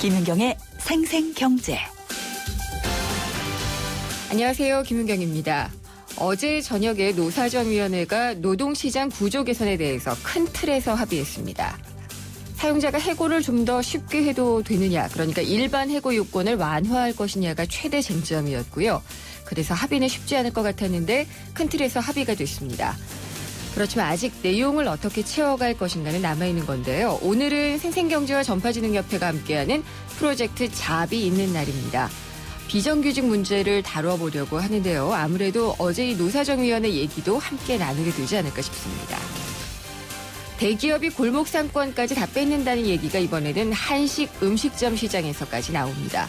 김은경의 생생경제. 안녕하세요. 김은경입니다. 어제 저녁에 노사정위원회가 노동시장 구조 개선에 대해서 큰 틀에서 합의했습니다. 사용자가 해고를 좀 더 쉽게 해도 되느냐, 그러니까 일반 해고 요건을 완화할 것이냐가 최대 쟁점이었고요. 그래서 합의는 쉽지 않을 것 같았는데 큰 틀에서 합의가 됐습니다. 그렇지만 아직 내용을 어떻게 채워갈 것인가는 남아있는 건데요. 오늘은 생생경제와 전파진흥협회가 함께하는 프로젝트 잡이 있는 날입니다. 비정규직 문제를 다뤄보려고 하는데요. 아무래도 어제 이 노사정위원회 얘기도 함께 나누게 되지 않을까 싶습니다. 대기업이 골목 상권까지 다 뺏는다는 얘기가 이번에는 한식 음식점 시장에서까지 나옵니다.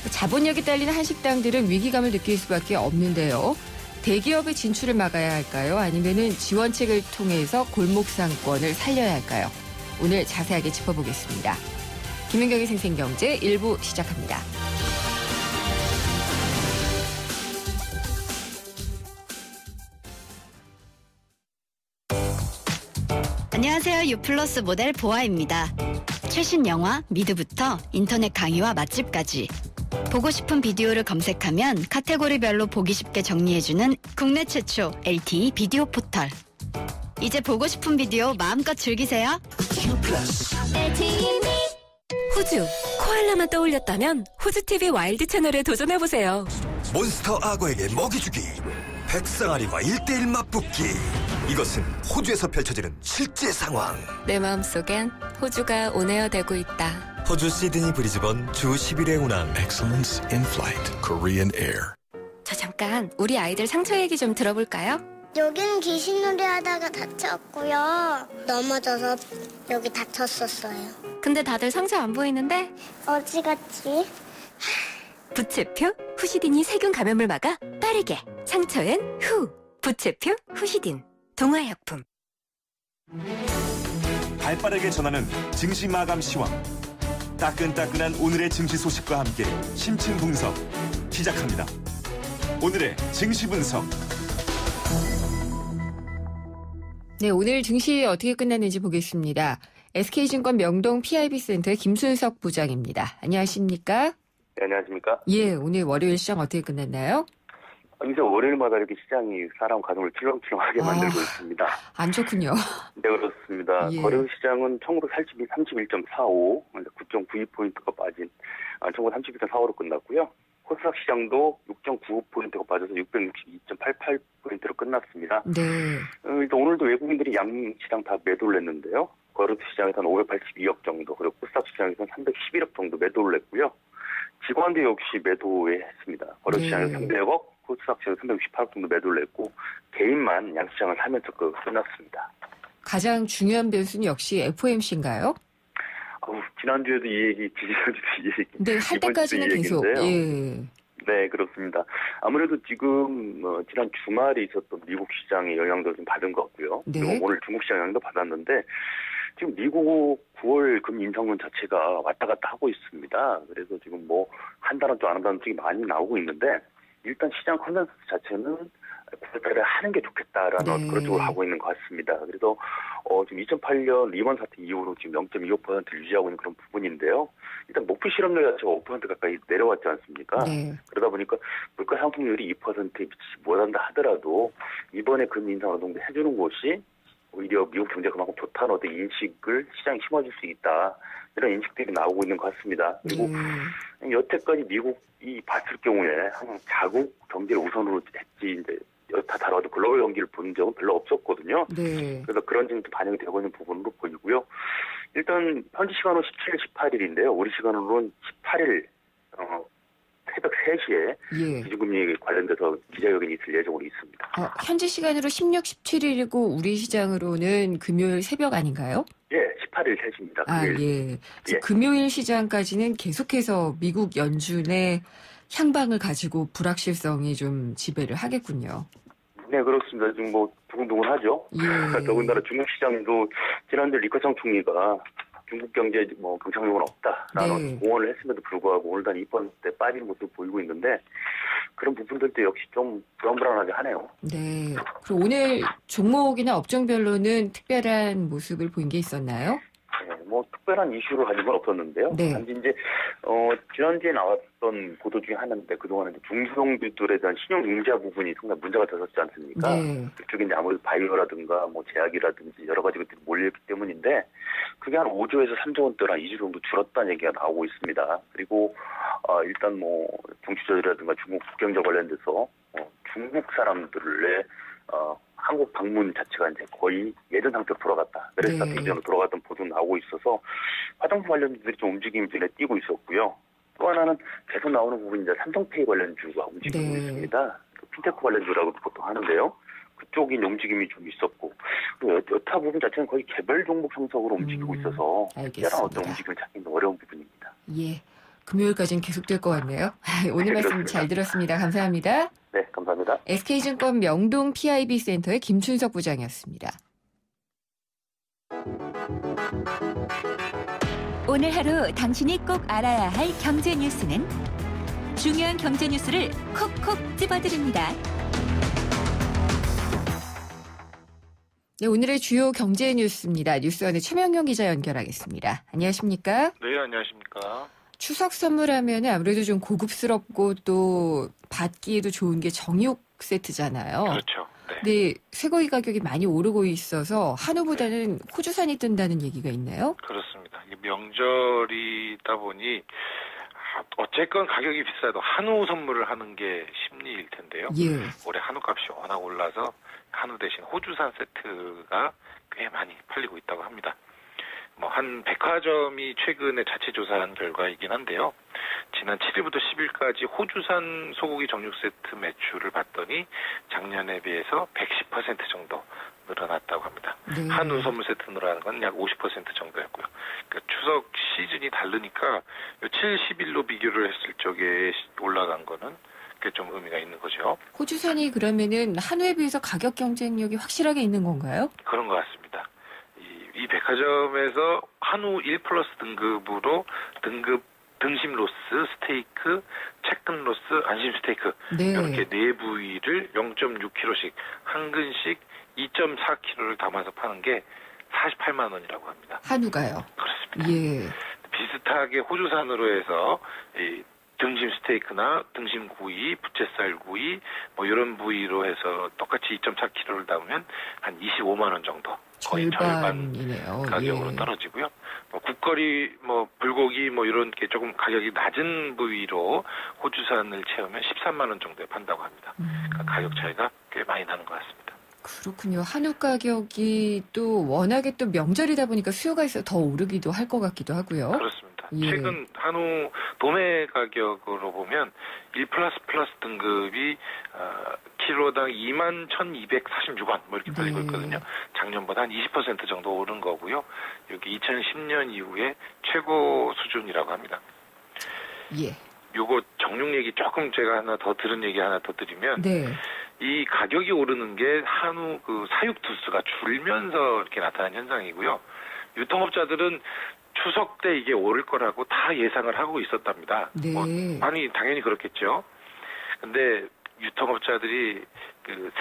자본력이 딸리는 한식당들은 위기감을 느낄 수밖에 없는데요. 대기업의 진출을 막아야 할까요? 아니면은 지원책을 통해서 골목 상권을 살려야 할까요? 오늘 자세하게 짚어보겠습니다. 김은경의 생생경제 1부 시작합니다. 안녕하세요. 유플러스 모델 보아입니다. 최신 영화, 미드부터 인터넷 강의와 맛집까지 보고 싶은 비디오를 검색하면 카테고리별로 보기 쉽게 정리해주는 국내 최초 LTE 비디오 포털. 이제 보고 싶은 비디오 마음껏 즐기세요. 호주, 코알라만 떠올렸다면 호주TV 와일드 채널에 도전해보세요. 몬스터 악어에게 먹이 주기, 백상아리와 1대1 맞붙기. 이것은 호주에서 펼쳐지는 실제 상황. 내 마음속엔 호주가 온에어되고 있다. 호주 시드니 브리즈번 주 10일의 운항. Excellence in Flight, Korean Air. 저 잠깐 우리 아이들 상처 얘기 좀 들어볼까요? 여기는 귀신놀이 하다가 다쳤고요. 넘어져서 여기 다쳤었어요. 근데 다들 상처 안 보이는데? 어디 갔지? 부채표 후시딘이 세균 감염을 막아 빠르게. 상처엔 후. 부채표 후시딘. 동화약품. 발빠르게 전하는 증시 마감 시황. 따끈따끈한 오늘의 증시 소식과 함께 심층 분석 시작합니다. 오늘의 증시 분석. 네, 오늘 증시 어떻게 끝났는지 보겠습니다. SK증권 명동 PIB센터의 김순석 부장입니다. 안녕하십니까? 네, 안녕하십니까? 예, 오늘 월요일 시장 어떻게 끝났나요? 이제 월요일마다 이렇게 시장이 사람 가슴을 출렁출렁하게 만들고 있습니다. 안 좋군요. 네, 그렇습니다. 예. 거래 시장은 1931.45, 9.92포인트가 빠진 1931.45로 끝났고요. 코스닥 시장도 6.95포인트가 빠져서 662.88포인트로 끝났습니다. 네. 일단 오늘도 외국인들이 양시장 다 매도를 했는데요. 거래 시장에서는 582억 정도, 그리고 코스닥 시장에서는 311억 정도 매도를 했고요. 직원도 역시 매도했습니다. 거래 시장에서 300억, 코스닥 시장에서 368억 정도 매도를 했고, 개인만 양시장을 사면서 끝났습니다. 가장 중요한 변수는 역시 FOMC인가요? 지난주에도 이 얘기, 지난주에도 이 얘기. 네, 할 때까지는 계속. 예. 네, 그렇습니다. 아무래도 지금 지난 주말에 있었던 미국 시장의 영향도 좀 받은 것 같고요. 네. 그리고 오늘 중국 시장 영향도 받았는데 지금 미국 9월 금리 인상분 자체가 왔다 갔다 하고 있습니다. 그래서 지금 뭐 한다는 쪽 안 한다는 쪽이 많이 나오고 있는데 일단 시장 컨센서스 자체는 9월달에 하는 게 좋겠다라는 그런 쪽으로 하고 있는 것 같습니다. 그래서 지금 2008년 리먼 사태 이후로 지금 0.25%를 유지하고 있는 그런 부분인데요. 일단 목표 실업률 자체가 5% 가까이 내려왔지 않습니까? 네. 그러다 보니까 물가 상승률이 2%에 미치지 못한다 하더라도 이번에 금리 인상 어느 정도 해주는 것이 오히려 미국 경제가 그만큼 좋다는 어떤 인식을 시장에 심어줄 수 있다. 이런 인식들이 나오고 있는 것 같습니다. 그리고 여태까지 미국이 봤을 경우에 한 자국 경제를 우선으로 했지 이제 여타 다뤄도 글로벌 경기를 본 적은 별로 없었거든요. 네. 그래서 그런 점도 반영이 되고 있는 부분으로 보이고요. 일단 현지 시간으로 17일, 18일인데요. 우리 시간으로는 18일 새벽 3시에 예. 기준금리 관련돼서 기자회견이 있을 예정으로 있습니다. 현지 시간으로 16, 17일이고 우리 시장으로는 금요일 새벽 아닌가요? 예, 18일 3시입니다. 예. 예. 금요일 시장까지는 계속해서 미국 연준의 향방을 가지고 불확실성이 좀 지배를 하겠군요. 네, 그렇습니다. 지금 뭐 두근두근하죠. 예. 더군다나 중국 시장도 지난주 리커창 총리가 중국 경제에 뭐 경착륙은 없다라는 공언을 했음에도 불구하고 오늘도 한 2% 빠지는 모습을 보이고 있는데 그런 부분들도 역시 좀 불안불안하게 하네요. 네. 그럼 오늘 종목이나 업종별로는 특별한 모습을 보인 게 있었나요? 네, 뭐 특별한 이슈를 가진 건 없었는데요. 네. 단지 이제 지난주에 나왔던 보도 중에 하나인데 그동안 이제 중소형주들에 대한 신용 융자 부분이 상당히 문제가 됐었지 않습니까? 네. 그쪽에 이제 아무래도 바이오라든가 뭐 제약이라든지 여러 가지 것들이 몰려있기 때문인데 그게 한 5조에서 3조 원대로 한 2조 정도 줄었다는 얘기가 나오고 있습니다. 그리고 일단 뭐 정치자들이라든가 중국 국경자 관련돼서 중국 사람들의 한국 방문 자체가 이제 거의 예전 상태로 돌아갔다. 메르스 사태 이전으로 돌아갔던 보도 나오고 있어서 화장품 관련주들이 좀 움직임이 눈에 띄고 있었고요. 또 하나는 계속 나오는 부분이 이제 삼성페이 관련주가 움직이고 있습니다. 핀테크 관련주라고도 보통 하는데요. 그쪽이 움직임이 좀 있었고 그리고 여타 부분 자체는 거의 개별 종목 성적으로 움직이고 있어서 특별한 어떤 움직임을 찾기는 어려운 부분입니다. 예, 금요일까지는 계속될 것 같네요. 오늘 말씀 잘 들었습니다. 감사합니다. 네, 감사합니다. SK증권 명동 PIB 센터의 김춘석 부장이었습니다. 오늘 하루 당신이 꼭 알아야 할 경제 뉴스는 중요한 경제 뉴스를 콕콕 집어드립니다. 네, 오늘의 주요 경제 뉴스입니다. 뉴스원의 최명영 기자 연결하겠습니다. 안녕하십니까? 네, 안녕하십니까? 추석 선물하면 아무래도 좀 고급스럽고 또 받기에도 좋은 게 정육 세트잖아요. 그렇죠. 네. 근데 쇠고기 가격이 많이 오르고 있어서 한우보다는 호주산이 뜬다는 얘기가 있나요? 그렇습니다. 이게 명절이다 보니 어쨌건 가격이 비싸도 한우 선물을 하는 게 심리일 텐데요. 예. 올해 한우값이 워낙 올라서 한우 대신 호주산 세트가 꽤 많이 팔리고 있다고 합니다. 한 백화점이 최근에 자체 조사한 결과이긴 한데요. 지난 7일부터 10일까지 호주산 소고기 정육 세트 매출을 봤더니 작년에 비해서 110% 정도 늘어났다고 합니다. 네. 한우 선물 세트 늘어나는 건 약 50% 정도였고요. 그러니까 추석 시즌이 다르니까 7, 10일로 비교를 했을 적에 올라간 거는 그게 좀 의미가 있는 거죠. 호주산이 그러면은 한우에 비해서 가격 경쟁력이 확실하게 있는 건가요? 그런 것 같습니다. 이 백화점에서 한우 1플러스 등급으로 등심 로스, 스테이크, 채근 로스, 안심 스테이크 네. 이렇게 네 부위를 0.6kg씩 한 근씩 2.4kg를 담아서 파는 게 48만 원이라고 합니다. 한우가요? 그렇습니다. 예. 비슷하게 호주산으로 해서 이 등심 스테이크나 등심 구이, 부채살 구이 이런 부위로 해서 똑같이 2.4kg를 담으면 한 25만 원 정도. 거의 절반이네요. 절반 가격으로 예. 떨어지고요. 국거리, 불고기 이런 게 조금 가격이 낮은 부위로 호주산을 채우면 13만 원 정도에 판다고 합니다. 그러니까 가격 차이가 꽤 많이 나는 것 같습니다. 그렇군요. 한우 가격이 또 워낙에 또 명절이다 보니까 수요가 있어 더 오르기도 할 것 같기도 하고요. 그렇습니다. 예. 최근 한우 도매 가격으로 보면 1플러스 등급이 키로당 21,246원 이렇게 팔리고 있거든요. 작년보다 한 20% 정도 오른 거고요. 여기 2010년 이후에 최고 수준이라고 합니다. 예. 요거 정육 얘기 조금 제가 하나 더 들은 얘기 하나 더 드리면 네. 이 가격이 오르는 게 한우 사육 두수가 줄면서 이렇게 나타난 현상이고요. 유통업자들은 추석 때 이게 오를 거라고 다 예상을 하고 있었답니다. 네. 당연히 그렇겠죠. 근데 유통업자들이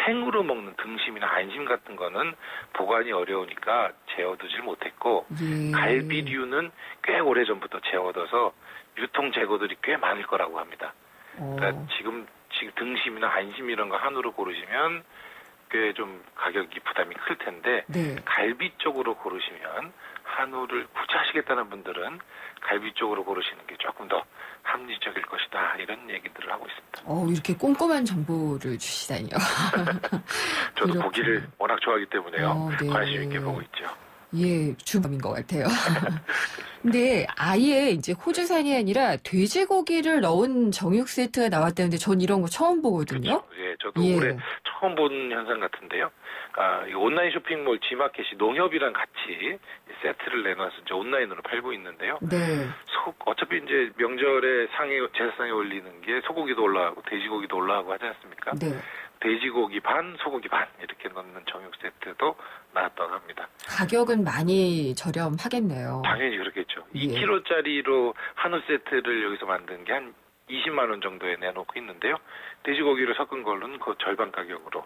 생으로 먹는 등심이나 안심 같은 거는 보관이 어려우니까 재워두질 못했고 예. 갈비류는 꽤 오래전부터 재워둬서 유통 재고들이 꽤 많을 거라고 합니다. 그러니까 지금 등심이나 안심 이런 거 한우로 고르시면 꽤 좀 가격이 부담이 클 텐데 네. 갈비 쪽으로 고르시면 한우를 굳이 하시겠다는 분들은 갈비 쪽으로 고르시는 게 조금 더 합리적일 것이다. 이런 얘기들을 하고 있습니다. 이렇게 꼼꼼한 정보를 주시다니요. 저도 그렇군요. 고기를 워낙 좋아하기 때문에요. 네. 관심 있게 보고 있죠. 예, 주범인 것 같아요. 근데 아예 이제 호주산이 아니라 돼지고기를 넣은 정육 세트가 나왔다는데 전 이런 거 처음 보거든요. 그렇죠. 예, 저도 올해 처음 본 현상 같은데요. 이 온라인 쇼핑몰 G마켓이 농협이랑 같이 세트를 내놔서 이제 온라인으로 팔고 있는데요. 네. 어차피 이제 명절에 제사상에 올리는 게 소고기도 올라가고 돼지고기도 올라가고 하지 않습니까? 네. 돼지고기 반, 소고기 반 이렇게 넣는 정육 세트도 나왔다고 합니다. 가격은 많이 저렴하겠네요. 당연히 그렇겠죠. 예. 2kg짜리로 한우 세트를 여기서 만든 게 한 20만 원 정도에 내놓고 있는데요. 돼지고기를 섞은 걸로는 그 절반 가격으로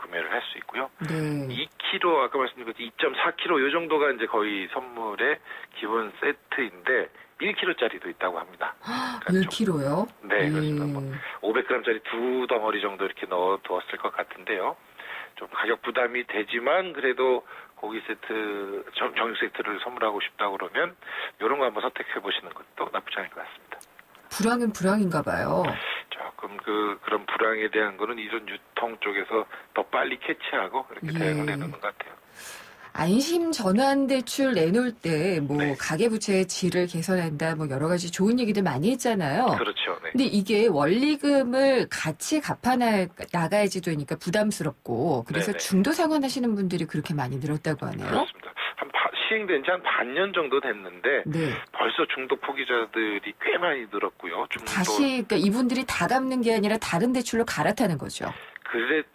구매를 할 수 있고요. 네. 2kg 아까 말씀드린 2.4kg 이 정도가 이제 거의 선물의 기본 세트인데 1kg짜리도 있다고 합니다. 그러니까 1kg요? 네, 그렇습니다. 뭐 500g짜리 2덩어리 정도 이렇게 넣어두었을 것 같은데요. 좀 가격 부담이 되지만 그래도 고기 세트, 정육 세트를 선물하고 싶다 그러면 이런 거 한번 선택해 보시는 것도 나쁘지 않을 것 같습니다. 불황은 불황인가 봐요. 조금 그런 불황에 대한 거는 이전 유통 쪽에서 더 빨리 캐치하고 이렇게 대응을 해놓는 것 같아요. 안심 전환 대출 내놓을 때 뭐 네. 가계부채의 질을 개선한다 뭐 여러 가지 좋은 얘기들 많이 했잖아요. 그렇죠. 네. 근데 이게 원리금을 같이 갚아 나가야지 되니까 부담스럽고 그래서 네네. 중도 상환하시는 분들이 그렇게 많이 늘었다고 하네요. 그렇습니다. 시행된 지 한 반년 정도 됐는데 네. 벌써 중도 포기자들이 꽤 많이 늘었고요. 다시 그러니까 이분들이 다 갚는 게 아니라 다른 대출로 갈아타는 거죠.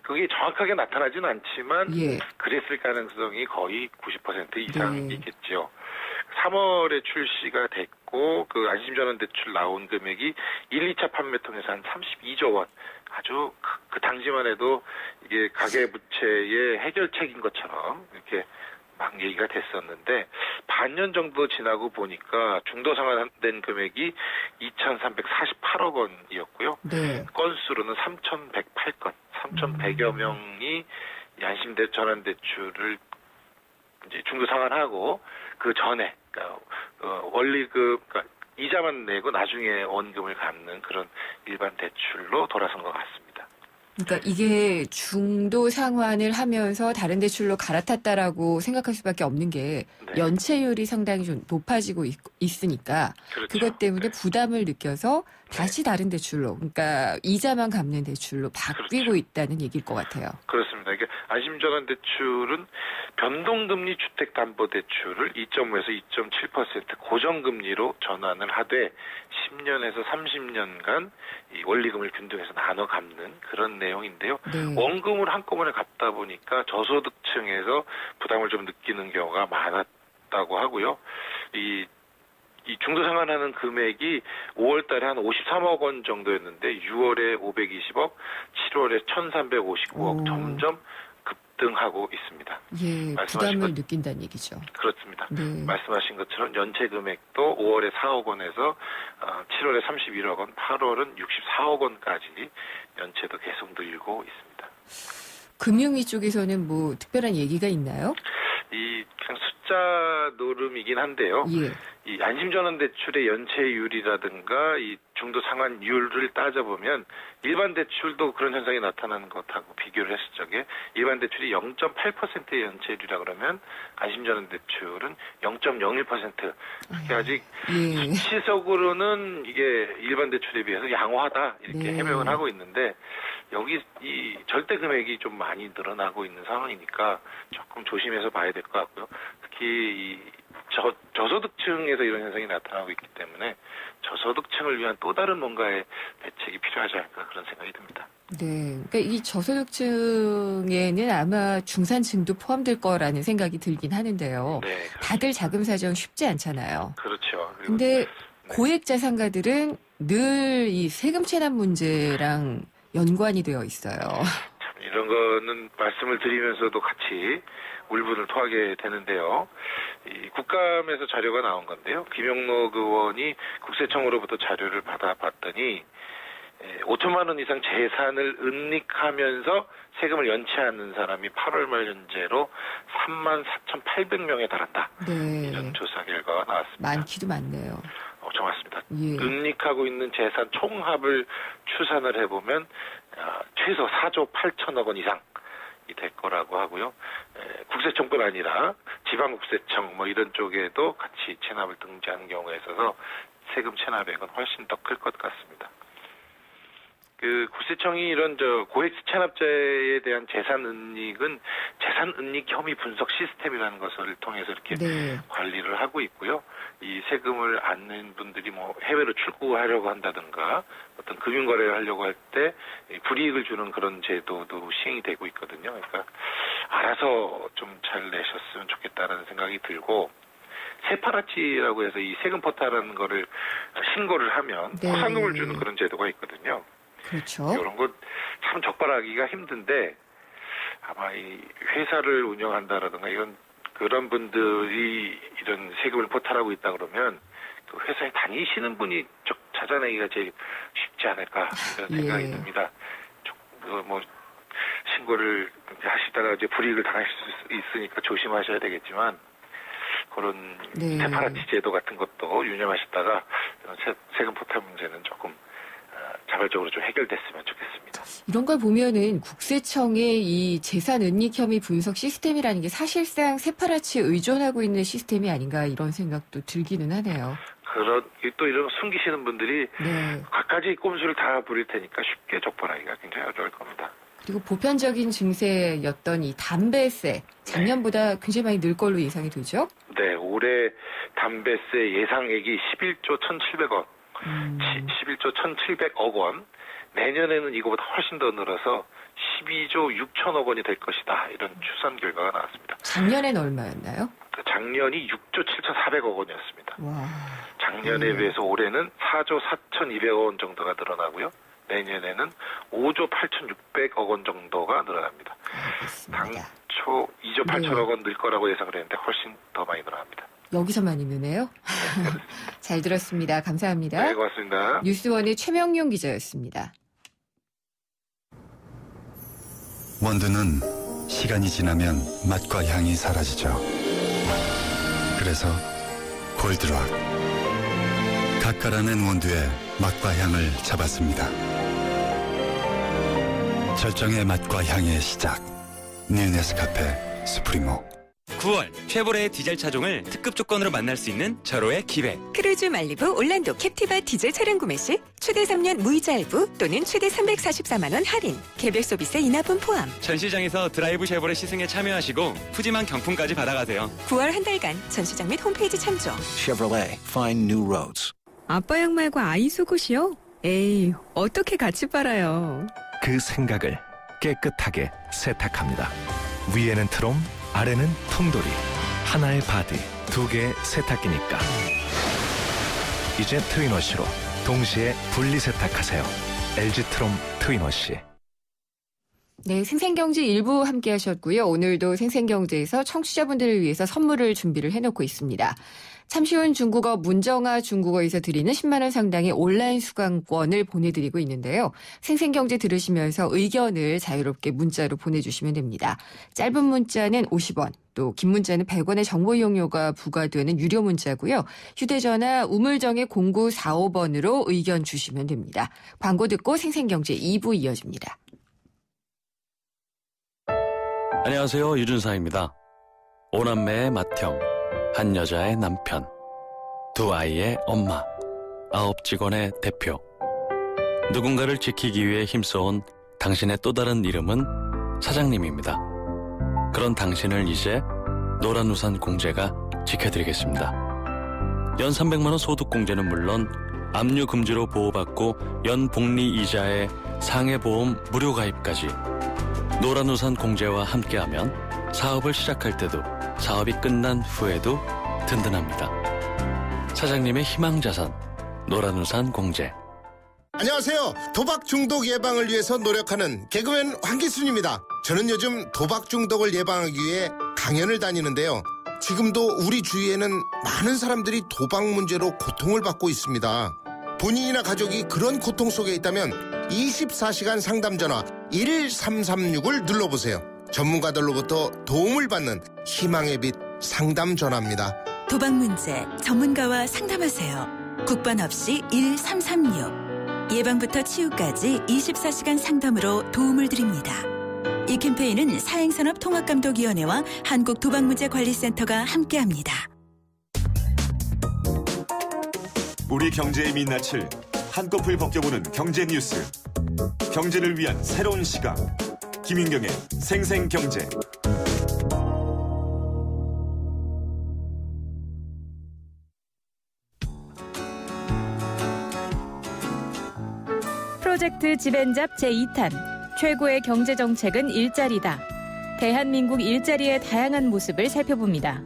그게 정확하게 나타나지는 않지만 예. 그랬을 가능성이 거의 90% 이상 네. 있겠죠. 3월에 출시가 됐고 그 안심전환 대출 나온 금액이 1, 2차 판매통에서 한 32조 원. 아주 그 당시만 해도 이게 가계부채의 해결책인 것처럼 이렇게 막 얘기가 됐었는데 반년 정도 지나고 보니까 중도 상환된 금액이 2,348억 원이었고요. 네. 건수로는 3,108건, 3,100여 명이 안심 전환 대출을 이제 중도 상환하고 그 전에 그러니까 원리금 그러니까 이자만 내고 나중에 원금을 갚는 그런 일반 대출로 돌아선 것 같습니다. 그러니까 이게 중도 상환을 하면서 다른 대출로 갈아탔다라고 생각할 수밖에 없는 게 네. 연체율이 상당히 좀 높아지고 있으니까 그렇죠. 그것 때문에 네. 부담을 느껴서 다시 다른 대출로 그러니까 이자만 갚는 대출로 바뀌고 그렇죠. 있다는 얘기일 것 같아요. 그렇습니다. 이게 안심전환 대출은 변동금리 주택담보대출을 2.5에서 2.7% 고정금리로 전환을 하되 10년에서 30년간 이 원리금을 균등해서 나눠 갚는 그런 내용인데요. 네. 원금을 한꺼번에 갚다 보니까 저소득층에서 부담을 좀 느끼는 경우가 많았다고 하고요. 이 중도 상환하는 금액이 5월 달에 한 53억 원 정도였는데 6월에 520억, 7월에 1,359억 점점 급등하고 있습니다. 예, 부담을 느낀다는 얘기죠. 그렇습니다. 네. 말씀하신 것처럼 연체 금액도 5월에 4억 원에서 7월에 31억 원, 8월은 64억 원까지 연체도 계속 늘고 있습니다. 금융위 쪽에서는 뭐 특별한 얘기가 있나요? 그냥 숫자 노름이긴 한데요. 예. 이 안심전환 대출의 연체율이라든가 이 중도 상환율을 따져보면 일반 대출도 그런 현상이 나타나는 것하고 비교를 했을 적에 일반 대출이 0.8%의 연체율이라 그러면 안심전환 대출은 0.01%. 그게 아직 예. 수치적으로는 이게 일반 대출에 비해서 양호하다 이렇게 네. 해명을 하고 있는데 여기 이 절대 금액이 좀 많이 늘어나고 있는 상황이니까 조금 조심해서 봐야 될 것 같고요. 특히 이 저소득층에서 이런 현상이 나타나고 있기 때문에 저소득층을 위한 또 다른 뭔가의 대책이 필요하지 않을까 그런 생각이 듭니다. 네, 그러니까 이 저소득층에는 아마 중산층도 포함될 거라는 생각이 들긴 하는데요. 네, 그렇죠. 다들 자금 사정 쉽지 않잖아요. 그렇죠. 근데 고액 자산가들은 늘 이 세금 체납 문제랑 연관이 되어 있어요. 참 이런 거는 말씀을 드리면서도 같이 울분을 토하게 되는데요. 이 국감에서 자료가 나온 건데요. 김영록 의원이 국세청으로부터 자료를 받아봤더니 5천만 원 이상 재산을 은닉하면서 세금을 연체하는 사람이 8월 말 현재로 34,800명에 달한다. 네. 이런 조사 결과가 나왔습니다. 많기도 많네요. 정확습니다. 예. 은닉하고 있는 재산 총합을 추산을 해보면 최소 4조 8천억 원 이상이 될 거라고 하고요. 국세청뿐 아니라 지방국세청 뭐 이런 쪽에도 같이 체납을 등재하는 경우가 있어서 세금 체납액은 훨씬 더 클 것 같습니다. 그 국세청이 이런 고액 체납자에 대한 재산 은닉은 재산 은닉 혐의 분석 시스템이라는 것을 통해서 이렇게 네. 관리를 하고 있고요. 이 세금을 안 낸 분들이 뭐 해외로 출국하려고 한다든가 어떤 금융거래를 하려고 할 때 불이익을 주는 그런 제도도 시행이 되고 있거든요. 그러니까 알아서 좀 잘 내셨으면 좋겠다라는 생각이 들고 세파라치라고 해서 이 세금 포탈하는 거를 신고를 하면 네. 상금을 주는 그런 제도가 있거든요. 그렇죠. 이런 거 참 적발하기가 힘든데 아마 이 회사를 운영한다라든가 그런 분들이 이런 세금을 포탈하고 있다 그러면 그 회사에 다니시는 분이 찾아내기가 제일 쉽지 않을까 이런 생각이 듭니다. 뭐 신고를 하시다가 이제 불이익을 당하실 수 있으니까 조심하셔야 되겠지만 그런 세파라치 제도 같은 것도 유념하시다가 세금 포탈 문제는 조금 자발적으로 좀 해결됐으면 좋겠습니다. 이런 걸 보면은 국세청의 이 재산 은닉 혐의 분석 시스템이라는 게 사실상 세파라치에 의존하고 있는 시스템이 아닌가 이런 생각도 들기는 하네요. 또 이런 숨기시는 분들이 갖가지 꼼수를 다 부릴 테니까 쉽게 적발하기가 굉장히 어려울 겁니다. 그리고 보편적인 증세였던 이 담배세 작년보다 굉장히 많이 늘 걸로 예상이 되죠? 네, 올해 담배세 예상액이 11조 1,700억, 11조 1,700억 원. 내년에는 이거보다 훨씬 더 늘어서 12조 6천억 원이 될 것이다. 이런 추산 결과가 나왔습니다. 작년엔 얼마였나요? 작년이 6조 7,400억 원이었습니다. 와. 작년에 비해서 올해는 4조 4,200억 원 정도가 늘어나고요. 내년에는 5조 8,600억 원 정도가 늘어납니다. 당초 2조 8천억 원 늘 거라고 예상을 했는데 훨씬 더 많이 늘어납니다. 여기서 많이 느네요. 잘 들었습니다. 감사합니다. 네, 고맙습니다. 뉴스원의 최명용 기자였습니다. 원두는 시간이 지나면 맛과 향이 사라지죠. 그래서 골드락 가까라는 원두의 맛과 향을 잡았습니다. 절정의 맛과 향의 시작. 뉴 네스카페 스프리모. 9월 쉐보레의 디젤 차종을 특급 조건으로 만날 수 있는 절호의 기회. 크루즈 말리부 올란도 캡티바 디젤 차량 구매 시 최대 3년 무이자 할부 또는 최대 344만 원 할인, 개별 소비세 인하분 포함. 전시장에서 드라이브 쉐보레 시승에 참여하시고 푸짐한 경품까지 받아가세요. 9월 한 달간 전시장 및 홈페이지 참조. Chevrolet, find new roads. 아빠 양말과 아이 속옷이요? 에이, 어떻게 같이 빨아요? 그 생각을 깨끗하게 세탁합니다. 위에는 트롬, 아래는 통돌이. 하나의 바디, 두 개의 세탁기니까. 이제 트윈워시로 동시에 분리 세탁하세요. LG 트롬 트윈워시. 네, 생생경제 일부 함께 하셨고요. 오늘도 생생경제에서 청취자분들을 위해서 선물을 준비를 해놓고 있습니다. 참 쉬운 중국어 문정아 중국어에서 드리는 10만 원 상당의 온라인 수강권을 보내드리고 있는데요. 생생경제 들으시면서 의견을 자유롭게 문자로 보내주시면 됩니다. 짧은 문자는 50원, 또 긴 문자는 100원의 정보 이용료가 부과되는 유료 문자고요. 휴대전화 우물정의 0945번으로 의견 주시면 됩니다. 광고 듣고 생생경제 2부 이어집니다. 안녕하세요. 유준상입니다. 5남매의 맏형, 한 여자의 남편, 2아이의 엄마, 9직원의 대표. 누군가를 지키기 위해 힘써온 당신의 또 다른 이름은 사장님입니다. 그런 당신을 이제 노란우산 공제가 지켜드리겠습니다. 연 300만 원 소득공제는 물론 압류 금지로 보호받고 연 복리 이자에 상해보험 무료 가입까지 노란우산 공제와 함께하면 사업을 시작할 때도 사업이 끝난 후에도 든든합니다. 사장님의 희망자산 노란우산 공제. 안녕하세요. 도박 중독 예방을 위해서 노력하는 개그맨 황기순입니다. 저는 요즘 도박 중독을 예방하기 위해 강연을 다니는데요. 지금도 우리 주위에는 많은 사람들이 도박 문제로 고통을 받고 있습니다. 본인이나 가족이 그런 고통 속에 있다면 24시간 상담 전화 1336을 눌러보세요. 전문가들로부터 도움을 받는 희망의 빛 상담 전화입니다. 도박 문제 전문가와 상담하세요. 국번 없이 1336. 예방부터 치유까지 24시간 상담으로 도움을 드립니다. 이 캠페인은 사행산업통합감독위원회와 한국도박문제관리센터가 함께합니다. 우리 경제의 민낯을 한꺼풀 벗겨보는 경제 뉴스. 경제를 위한 새로운 시각. 김윤경의 생생경제. 프로젝트 집앤잡 제2탄. 최고의 경제정책은 일자리다. 대한민국 일자리의 다양한 모습을 살펴봅니다.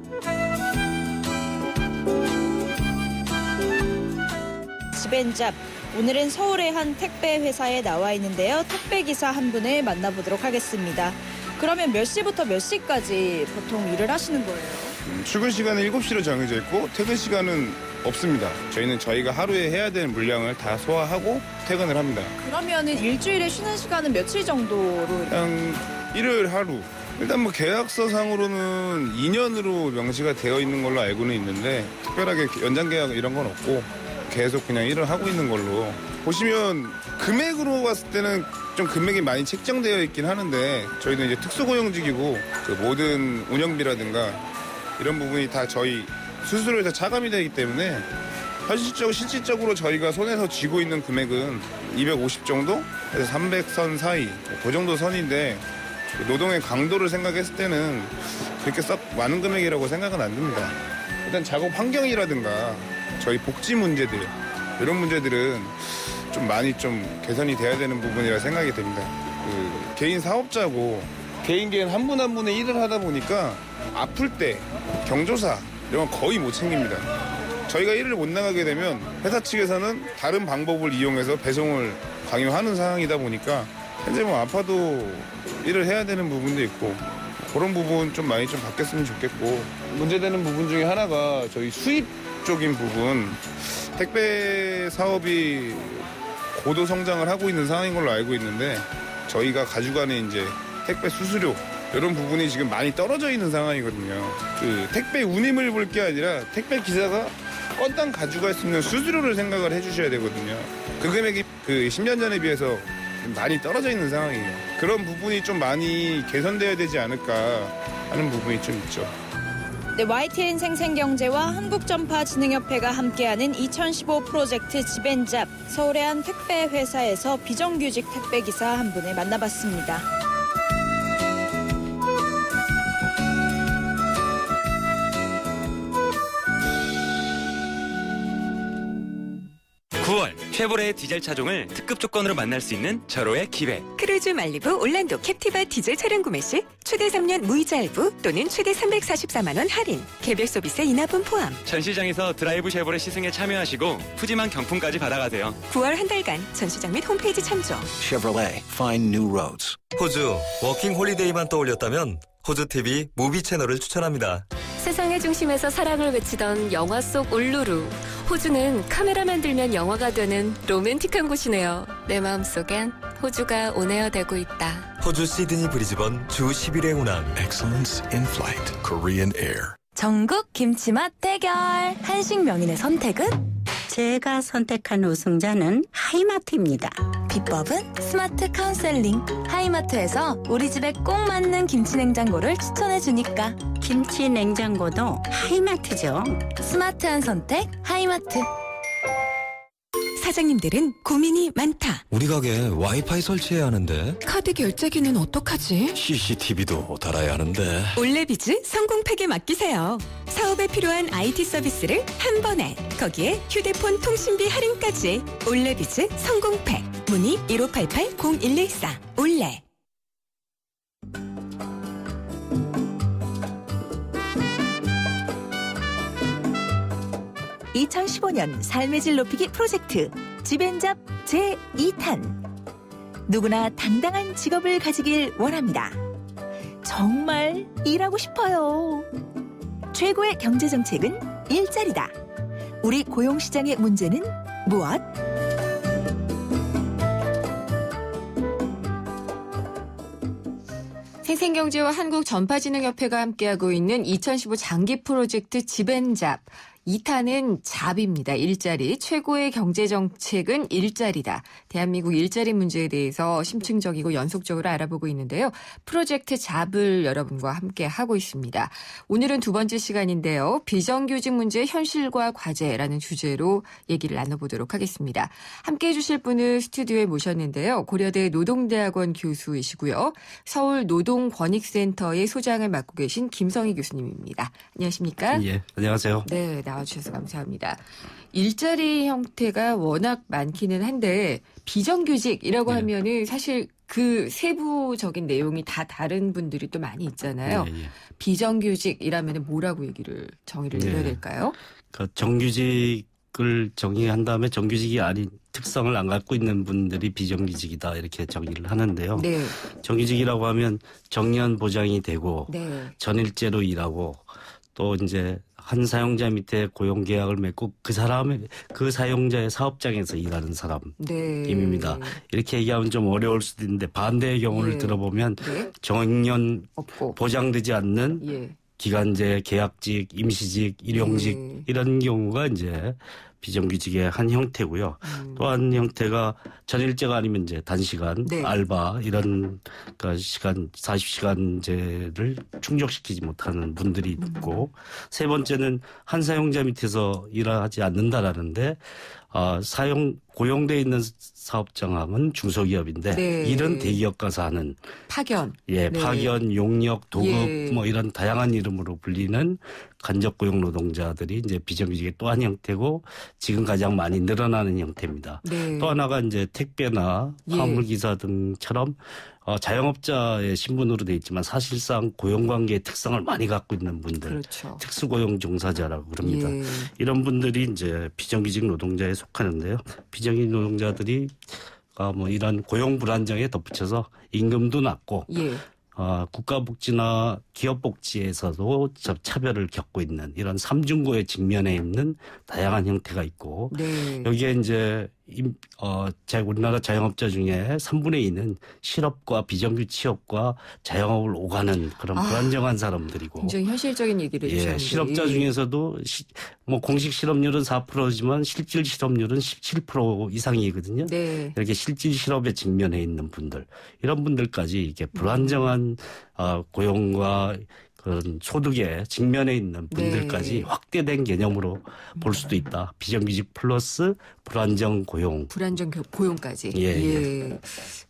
지벤잡. 오늘은 서울의 한 택배 회사에 나와 있는데요. 택배 기사 한 분을 만나보도록 하겠습니다. 그러면 몇 시부터 몇 시까지 보통 일을 하시는 거예요? 출근 시간은 7시로 정해져 있고 퇴근 시간은 없습니다. 저희는 저희가 하루에 해야 되는 물량을 다 소화하고 퇴근을 합니다. 그러면은 일주일에 쉬는 시간은 며칠 정도로? 그냥 일요일 하루. 일단 뭐 계약서상으로는 2년으로 명시가 되어 있는 걸로 알고는 있는데 특별하게 연장 계약 이런 건 없고 계속 그냥 일을 하고 있는 걸로. 보시면 금액으로 봤을 때는 좀 금액이 많이 책정되어 있긴 하는데 저희는 이제 특수고용직이고 그 모든 운영비라든가 이런 부분이 다 저희 수수료에서 차감이 되기 때문에 실질적으로 저희가 손에서 쥐고 있는 금액은 250 정도? 그래서 300선 사이 그 정도 선인데 노동의 강도를 생각했을 때는 그렇게 썩 많은 금액이라고 생각은 안 듭니다. 일단 작업 환경이라든가 저희 복지 문제들 이런 문제들은 좀 많이 좀 개선이 돼야 되는 부분이라 생각이 됩니다. 그 개인 사업자고 개인 한 분 한 분의 일을 하다 보니까 아플 때 경조사 이런 건 거의 못 챙깁니다. 저희가 일을 못 나가게 되면 회사 측에서는 다른 방법을 이용해서 배송을 강요하는 상황이다 보니까 현재 뭐 아파도 일을 해야 되는 부분도 있고 그런 부분 좀 많이 좀 바뀌었으면 좋겠고 문제되는 부분 중에 하나가 저희 수입 쪽인 부분 택배 사업이 고도 성장을 하고 있는 상황인 걸로 알고 있는데 저희가 가져가는 이제 택배 수수료 이런 부분이 지금 많이 떨어져 있는 상황이거든요. 그 택배 운임을 볼 게 아니라 택배 기사가 건당 가져갈 수 있는 수수료를 생각을 해주셔야 되거든요. 그 금액이 그 10년 전에 비해서 많이 떨어져 있는 상황이에요. 그런 부분이 좀 많이 개선돼야 되지 않을까 하는 부분이 좀 있죠. 네, YTN 생생경제와 한국전파진흥협회가 함께하는 2015 프로젝트 지벤잡. 서울의 한 택배 회사에서 비정규직 택배기사 한 분을 만나봤습니다. 쉐보레 디젤 차종을 특급 조건으로 만날 수 있는 절호의 기회. 크루즈 말리부 올란도 캡티바 디젤 차량 구매 시 최대 3년 무이자 할부 또는 최대 344만 원 할인. 개별 서비스 인하분 포함. 전시장에서 드라이브 쉐보레 시승에 참여하시고 푸짐한 경품까지 받아가세요. 9월 한 달간 전시장 및 홈페이지 참조. Chevrolet, find new roads. 호주 워킹 홀리데이만 떠올렸다면 호주TV 무비 채널을 추천합니다. 세상의 중심에서 사랑을 외치던 영화 속 울루루. 호주는 카메라만 들면 영화가 되는 로맨틱한 곳이네요. 내 마음속엔 호주가 온에어되고 있다. 호주 시드니 브리즈번 주 10일의 운항. Excellence in flight. Korean Air. 전국 김치맛 대결. 한식 명인의 선택은? 제가 선택한 우승자는 하이마트입니다. 비법은 스마트 카운셀링. 하이마트에서 우리 집에 꼭 맞는 김치 냉장고를 추천해주니까. 김치 냉장고도 하이마트죠. 스마트한 선택 하이마트. 사장님들은 고민이 많다. 우리 가게 와이파이 설치해야 하는데 카드 결제기는 어떡하지? CCTV도 달아야 하는데. 올레비즈 성공팩에 맡기세요. 사업에 필요한 IT 서비스를 한 번에. 거기에 휴대폰 통신비 할인까지. 올레비즈 성공팩. 문의 1588-0114. 올레. 2015년 삶의 질 높이기 프로젝트 지벤잡 제2탄. 누구나 당당한 직업을 가지길 원합니다. 정말 일하고 싶어요. 최고의 경제정책은 일자리다. 우리 고용시장의 문제는 무엇? 생생경제와 한국전파진흥협회가 함께하고 있는 2015 장기 프로젝트 지벤잡. 2탄은 잡입니다. 일자리. 최고의 경제정책은 일자리다. 대한민국 일자리 문제에 대해서 심층적이고 연속적으로 알아보고 있는데요. 프로젝트 잡을 여러분과 함께하고 있습니다. 오늘은 두 번째 시간인데요. 비정규직 문제의 현실과 과제라는 주제로 얘기를 나눠보도록 하겠습니다. 함께해 주실 분을 스튜디오에 모셨는데요. 고려대 노동대학원 교수이시고요. 서울노동권익센터의 소장을 맡고 계신 김성희 교수님입니다. 안녕하십니까? 예, 안녕하세요. 네, 나와주셔서 감사합니다. 일자리 형태가 워낙 많기는 한데 비정규직이라고 하면은 사실 그 세부적인 내용이 다 다른 분들이 또 많이 있잖아요. 비정규직이라면 뭐라고 정의를 내려야 될까요? 그 정규직 정규직을 정의한 다음에 정규직이 아닌 특성을 안 갖고 있는 분들이 비정규직이다 이렇게 정의를 하는데요. 네. 정규직이라고 하면 정년 보장이 되고 네. 전일제로 일하고 또 이제 한 사용자 밑에 고용 계약을 맺고 그 사용자의 사업장에서 일하는 사람입니다. 네. 이렇게 얘기하면 좀 어려울 수도 있는데 반대의 경우를 예. 들어보면 네. 정년 없고. 보장되지 않는 예. 기간제, 계약직, 임시직, 일용직 이런 경우가 이제 비정규직의 한 형태고요. 또 한 형태가 전일제가 아니면 이제 단시간, 네. 알바 이런 그러니까 시간 40시간제를 충족시키지 못하는 분들이 있고 세 번째는 한 사용자 밑에서 일하지 않는다라는데 고용돼 있는 사업장은 중소기업인데 네. 일은 대기업 가서 하는 파견. 예, 네. 파견, 용역, 도급 예. 뭐 이런 다양한 이름으로 불리는 간접 고용 노동자들이 이제 비정규직의 또 한 형태고 지금 가장 많이 늘어나는 형태입니다. 네. 또 하나가 이제 택배나 화물기사 등처럼 자영업자의 신분으로 돼 있지만 사실상 고용관계의 특성을 많이 갖고 있는 분들, 그렇죠. 특수고용 종사자라고 그럽니다. 예. 이런 분들이 이제 비정규직 노동자에 속하는데요. 비정규직 노동자들이 뭐 이런 고용 불안정에 덧붙여서 임금도 낮고 예. 국가복지나 기업복지에서도 차별을 겪고 있는 이런 삼중고에 직면해 있는 다양한 형태가 있고 네. 여기에 이제 우리나라 자영업자 중에 3분의 2는 실업과 비정규 취업과 자영업을 오가는 그런 불안정한 사람들이고 굉장히 현실적인 얘기를 해주셨는데. 실업자 중에서도 뭐 공식 실업률은 4%지만 실질 실업률은 17% 이상이거든요. 네. 이렇게 실질 실업에 직면해 있는 분들 이런 분들까지 이게 불안정한 고용과 그런 소득에 직면해 있는 분들까지 네. 확대된 개념으로 볼 수도 있다. 비정규직 플러스 불안정 고용. 불안정 고용까지. 예.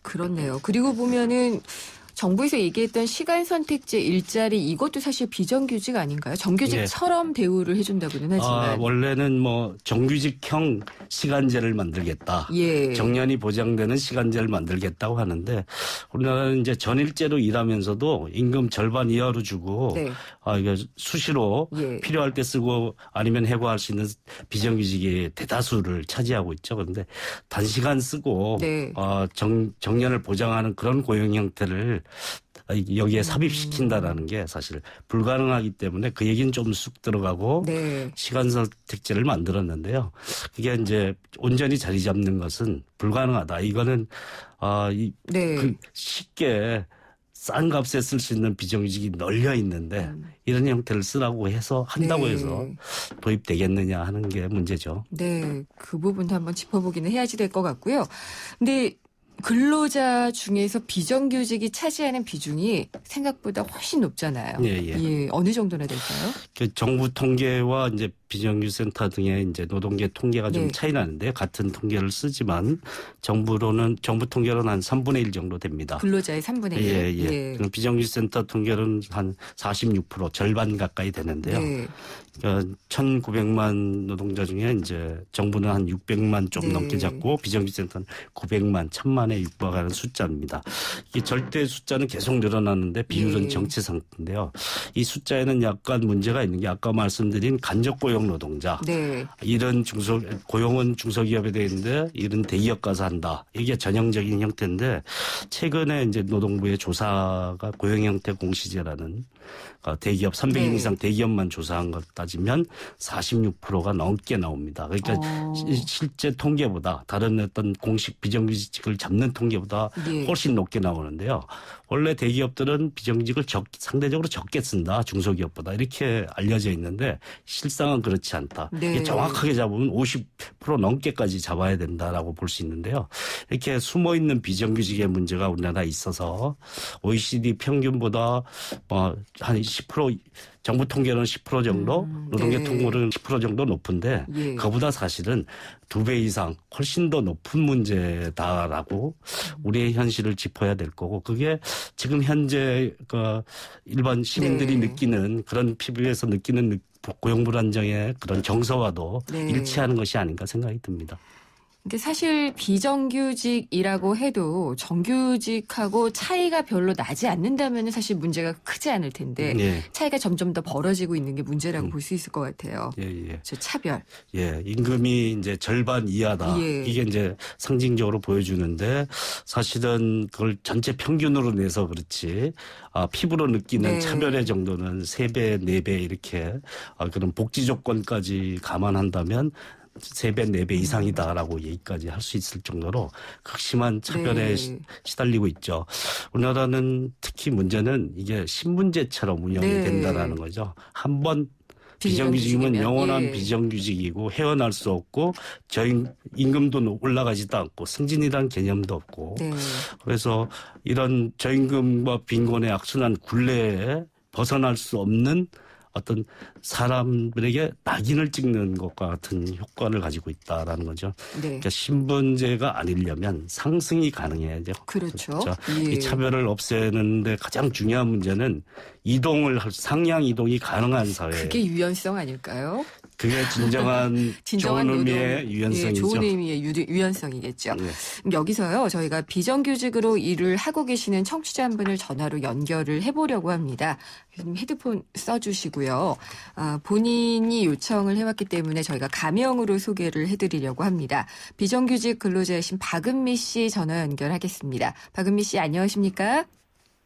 그렇네요. 그리고 보면은 정부에서 얘기했던 시간 선택제 일자리 이것도 사실 비정규직 아닌가요? 정규직처럼 대우를 해준다고는 하지만. 원래는 뭐 정규직형 시간제를 만들겠다. 예. 정년이 보장되는 시간제를 만들겠다고 하는데 우리나라는 이제 전일제로 일하면서도 임금 절반 이하로 주고 네. 이게 수시로 필요할 때 쓰고 아니면 해고할 수 있는 비정규직의 대다수를 차지하고 있죠. 그런데 단시간 쓰고 네. 정년을 보장하는 그런 고용 형태를 여기에 삽입시킨다라는 게 사실 불가능하기 때문에 그 얘기는 좀 쑥 들어가고 네. 시간 선택제를 만들었는데요. 그게 이제 온전히 자리 잡는 것은 불가능하다. 이거는 쉽게 싼 값에 쓸 수 있는 비정규직이 널려 있는데 이런 형태를 쓰라고 해서 한다고 해서 도입되겠느냐 하는 게 문제죠. 네, 그 부분도 한번 짚어보기는 해야지 될 것 같고요. 근데 근로자 중에서 비정규직이 차지하는 비중이 생각보다 훨씬 높잖아요. 예. 어느 정도나 될까요? 정부 통계와 이제 비정규센터 등의 이제 노동계 통계가 좀 차이 나는데 같은 통계를 쓰지만 정부 통계로는 한 3분의 1 정도 됩니다. 근로자의 3분의 1. 예. 그럼 비정규센터 통계는 한 46% 절반 가까이 되는데요. 네. 그러니까 1,900만 노동자 중에 이제 정부는 한 600만 좀 넘게 잡고 비정규센터는 900만, 1,000만에 육박하는 숫자입니다. 이 절대 숫자는 계속 늘어나는데 비율은 정체 상태인데요. 이 숫자에는 약간 문제가 있는 게 아까 말씀드린 간접 고용 노동자. 일은 고용은 중소기업에 되어 있는데 일은 대기업 가서 한다. 이게 전형적인 형태인데 최근에 이제 노동부의 조사가 고용 형태 공시제라는 대기업 300인 이상 대기업만 조사한 것 따지면 46%가 넘게 나옵니다. 그러니까 실제 통계보다 다른 어떤 공식 비정규직을 잡는 통계보다 훨씬 높게 나오는데요. 원래 대기업들은 비정규직을 상대적으로 적게 쓴다. 중소기업보다 이렇게 알려져 있는데 실상은 그렇지 않다. 이게 정확하게 잡으면 50% 넘게까지 잡아야 된다라고 볼 수 있는데요. 이렇게 숨어있는 비정규직의 문제가 우리나라에 있어서 OECD 평균보다 한 10% 정부 통계는 10% 정도, 노동계 통계는 10% 정도 높은데 그보다 사실은 2배 이상 훨씬 더 높은 문제다라고 우리의 현실을 짚어야 될 거고 그게 지금 현재 일반 시민들이 느끼는 그런 피부에서 느끼는 고용 불안정의 그런 정서와도 일치하는 것이 아닌가 생각이 듭니다. 이게 사실 비정규직이라고 해도 정규직하고 차이가 별로 나지 않는다면 사실 문제가 크지 않을 텐데 예. 차이가 점점 더 벌어지고 있는 게 문제라고 볼 수 있을 것 같아요. 예. 저 차별. 예, 임금이 이제 절반 이하다. 예. 이게 이제 상징적으로 보여주는데 사실은 그걸 전체 평균으로 내서 그렇지 피부로 느끼는 네. 차별의 정도는 3배, 4배 이렇게 그런 복지 조건까지 감안한다면 3배, 4배 이상이다라고 얘기까지 할 수 있을 정도로 극심한 차별에 네. 시달리고 있죠. 우리나라는 특히 문제는 이게 신분제처럼 운영이 네. 된다라는 거죠. 한번 비정규직이면 영원한 예. 비정규직이고 헤어날 수 없고 임금도 올라가지도 않고 승진이란 개념도 없고 네. 그래서 이런 저임금과 빈곤의 악순환 굴레에 벗어날 수 없는 어떤 사람들에게 낙인을 찍는 것과 같은 효과를 가지고 있다라는 거죠. 네. 그러니까 신분제가 아니려면 상승이 가능해야죠. 그렇죠. 이 예. 차별을 없애는데 가장 중요한 문제는 상향 이동이 가능한 사회. 그게 유연성 아닐까요? 그게 진정한 좋은 의미의 유연성이죠. 예, 좋은 의미의 유연성이겠죠. 네. 그럼 여기서요. 저희가 비정규직으로 일을 하고 계시는 청취자 한 분을 전화로 연결을 해보려고 합니다. 헤드폰 써주시고요. 본인이 요청을 해왔기 때문에 저희가 가명으로 소개를 해드리려고 합니다. 비정규직 근로자이신 박은미 씨 전화 연결하겠습니다. 박은미 씨 안녕하십니까?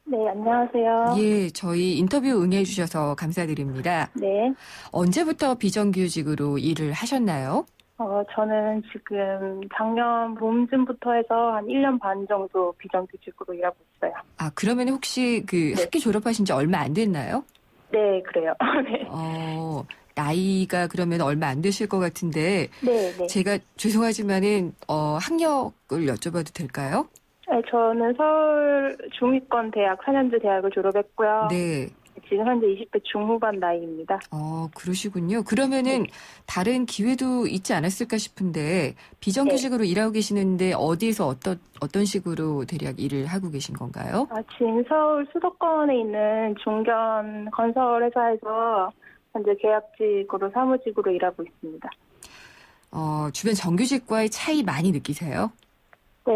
네, 안녕하세요. 예, 저희 인터뷰 응해 주셔서 감사드립니다. 네. 언제부터 비정규직으로 일을 하셨나요? 저는 지금 작년 봄쯤부터 해서 한 1년 반 정도 비정규직으로 일하고 있어요. 그러면 혹시 학교 졸업하신 지 얼마 안 됐나요? 네, 그래요. 네. 나이가 그러면 얼마 안 되실 것 같은데. 네. 제가 죄송하지만은, 학력을 여쭤봐도 될까요? 네, 저는 서울 중위권 대학 4년제 대학을 졸업했고요. 네. 지금 현재 20대 중후반 나이입니다. 그러시군요. 그러면은 다른 기회도 있지 않았을까 싶은데 비정규직으로 일하고 계시는데 어디에서 어떤 식으로 대략 일을 하고 계신 건가요? 지금 서울 수도권에 있는 중견 건설 회사에서 현재 계약직으로 사무직으로 일하고 있습니다. 주변 정규직과의 차이 많이 느끼세요? 네,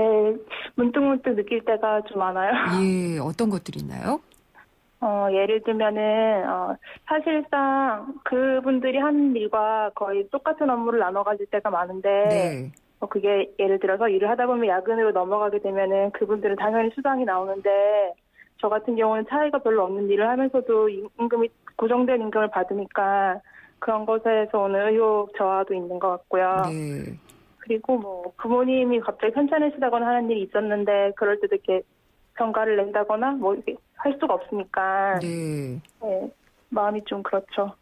문득문득 느낄 때가 좀 많아요. 예, 어떤 것들이 있나요? 예를 들면은, 사실상 그분들이 하는 일과 거의 똑같은 업무를 나눠 가질 때가 많은데, 네. 그게 예를 들어서 일을 하다 보면 야근으로 넘어가게 되면은 그분들은 당연히 수당이 나오는데, 저 같은 경우는 차이가 별로 없는 일을 하면서도 임금이 고정된 임금을 받으니까 그런 것에서 오는 의욕 저하도 있는 것 같고요. 네. 그리고 부모님이 갑자기 편찮으시다거나 하는 일이 있었는데, 그럴 때도 이렇게 병가를 낸다거나 이렇게 할 수가 없으니까. 네. 네, 마음이 좀 그렇죠.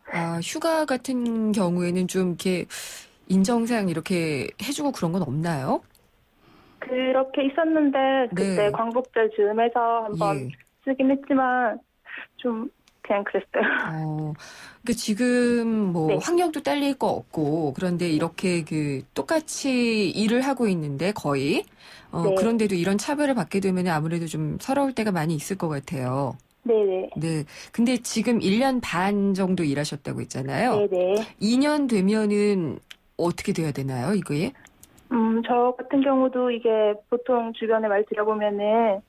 휴가 같은 경우에는 좀 이렇게 인정상 이렇게 해주고 그런 건 없나요? 그렇게 있었는데 그때 광복절 즈음해서 한번 쓰긴 했지만 좀 그냥 그랬어요. 그러니까 지금 학력도 딸릴 거 없고 그런데 이렇게 똑같이 일을 하고 있는데 거의 그런데도 이런 차별을 받게 되면 아무래도 좀 서러울 때가 많이 있을 것 같아요. 네네. 네. 근데 지금 1년 반 정도 일하셨다고 했잖아요. 네네. 2년 되면은 어떻게 돼야 되나요, 이거에? 저 같은 경우도 이게 보통 주변에 말 들어보면은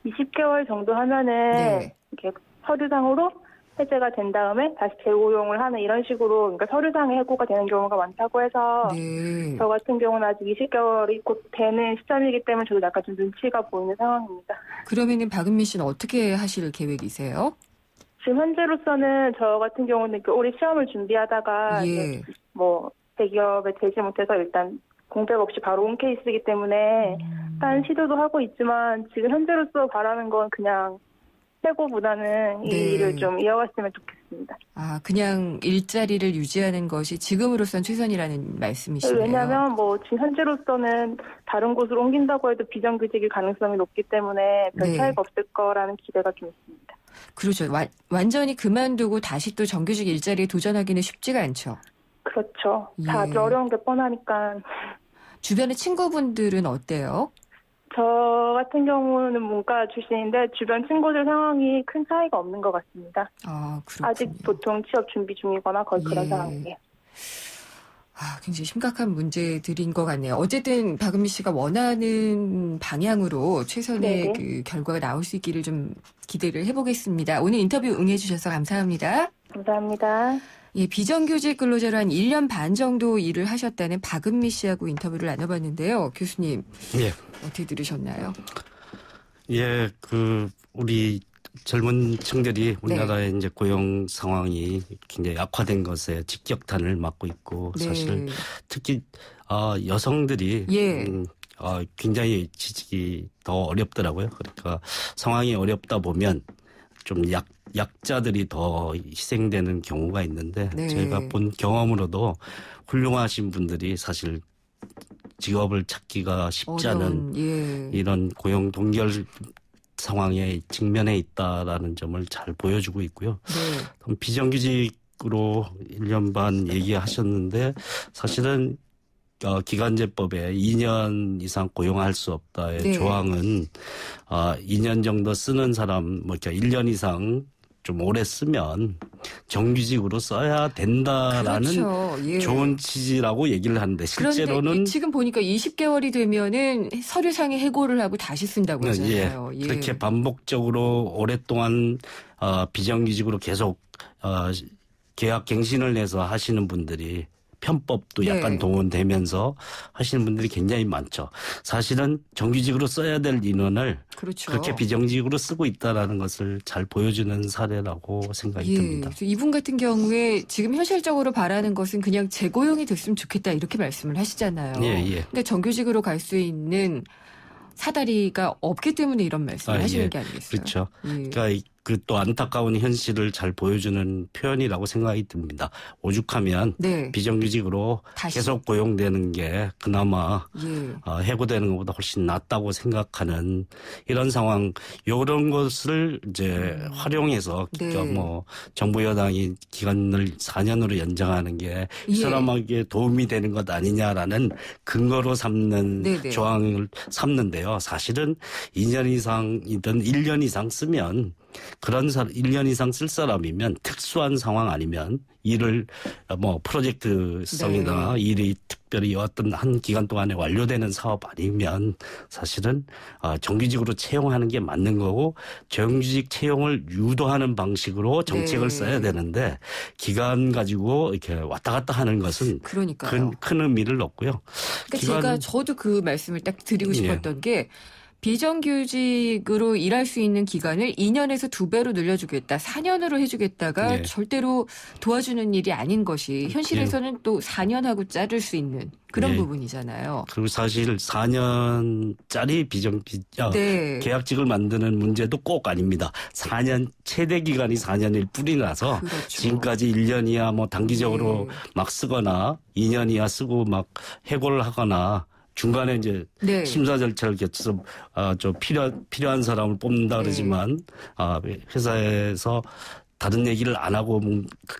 20개월 정도 하면은 이렇게 서류상으로 해제가 된 다음에 다시 재고용을 하는 이런 식으로 그러니까 서류상의 해고가 되는 경우가 많다고 해서 저 같은 경우는 아직 20개월이 곧 되는 시점이기 때문에 저도 약간 좀 눈치가 보이는 상황입니다. 그러면은 박은미 씨는 어떻게 하실 계획이세요? 지금 현재로서는 저 같은 경우는 올해 시험을 준비하다가 대기업에 되지 못해서 일단 공백 없이 바로 온 케이스이기 때문에 다른 시도도 하고 있지만 지금 현재로서 바라는 건 그냥 해고보다는 이 일을 좀 이어갔으면 좋겠습니다. 그냥 일자리를 유지하는 것이 지금으로선 최선이라는 말씀이시네요. 왜냐하면 지금 현재로서는 다른 곳으로 옮긴다고 해도 비정규직일 가능성이 높기 때문에 별 차이가 없을 거라는 기대가 좀 있습니다. 그렇죠. 완전히 그만두고 다시 또 정규직 일자리에 도전하기는 쉽지가 않죠. 그렇죠. 다 어려운 게 뻔하니까. 주변의 친구분들은 어때요? 저 같은 경우는 문과 출신인데 주변 친구들 상황이 큰 차이가 없는 것 같습니다. 그렇군요. 아직 보통 취업 준비 중이거나 거의 그런 상황이에요. 굉장히 심각한 문제들인 것 같네요. 어쨌든 박은미 씨가 원하는 방향으로 최선의 그 결과가 나올 수 있기를 좀 기대를 해보겠습니다. 오늘 인터뷰 응해주셔서 감사합니다. 감사합니다. 예, 비정규직 근로자로 한 1년 반 정도 일을 하셨다는 박은미 씨하고 인터뷰를 나눠봤는데요. 교수님, 예. 어떻게 들으셨나요? 예, 우리 젊은 층들이 우리나라의 이제 고용 상황이 굉장히 악화된 것에 직격탄을 맞고 있고 사실 특히 여성들이 굉장히 취직이 더 어렵더라고요. 그러니까 상황이 어렵다 보면 좀 약자들이 더 희생되는 경우가 있는데 제가 본 경험으로도 훌륭하신 분들이 사실 직업을 찾기가 쉽지 않은 이런 고용 동결 상황에 직면해 있다라는 점을 잘 보여주고 있고요. 그럼 비정규직으로 1년 반 얘기하셨는데 사실은 기간제법에 2년 이상 고용할 수 없다의 조항은 2년 정도 쓰는 사람, 1년 이상 좀 오래 쓰면 정규직으로 써야 된다라는 좋은 취지라고 얘기를 하는데 실제로는 그런데 지금 보니까 20개월이 되면은 서류상에 해고를 하고 다시 쓴다고 하잖아요. 그렇게 반복적으로 오랫동안 비정규직으로 계속 계약 갱신을 해서 하시는 분들이 편법도 약간 동원되면서 하시는 분들이 굉장히 많죠. 사실은 정규직으로 써야 될 인원을 그렇게 비정규직으로 쓰고 있다라는 것을 잘 보여주는 사례라고 생각이 듭니다. 이분 같은 경우에 지금 현실적으로 바라는 것은 그냥 재고용이 됐으면 좋겠다 이렇게 말씀을 하시잖아요. 근데 정규직으로 갈 수 있는 사다리가 없기 때문에 이런 말씀을 하시는 게 아니겠어요? 그렇죠. 그러니까 또 안타까운 현실을 잘 보여주는 표현이라고 생각이 듭니다. 오죽하면 비정규직으로 계속 고용되는 게 그나마 해고되는 것보다 훨씬 낫다고 생각하는 이런 상황, 이런 것을 이제 활용해서 정부 여당이 기간을 4년으로 연장하는 게 이 사람에게 도움이 되는 것 아니냐라는 근거로 삼는 조항을 삼는데요. 사실은 2년 이상이든 1년 이상 쓰면 그런 1년 이상 쓸 사람이면 특수한 상황 아니면 일을 프로젝트성이나 일이 특별히 어떤 한 기간 동안에 완료되는 사업 아니면 사실은 정규직으로 채용하는 게 맞는 거고 정규직 채용을 유도하는 방식으로 정책을 써야 되는데 기간 가지고 이렇게 왔다 갔다 하는 것은 큰 의미를 얻고요. 그러니까 저도 그 말씀을 딱 드리고 싶었던 게 비정규직으로 일할 수 있는 기간을 2년에서 2배로 늘려주겠다. 4년으로 해주겠다가 절대로 도와주는 일이 아닌 것이 현실에서는 또 4년하고 자를 수 있는 그런 부분이잖아요. 그리고 사실 4년짜리 계약직을 만드는 문제도 꼭 아닙니다. 4년 최대 기간이 4년일 뿐이라서 지금까지 1년이야 단기적으로 막 쓰거나 2년 이하 쓰고 막 해고를 하거나 중간에 이제 심사 절차를 거쳐서 필요한 사람을 뽑는다 그러지만 회사에서 다른 얘기를 안 하고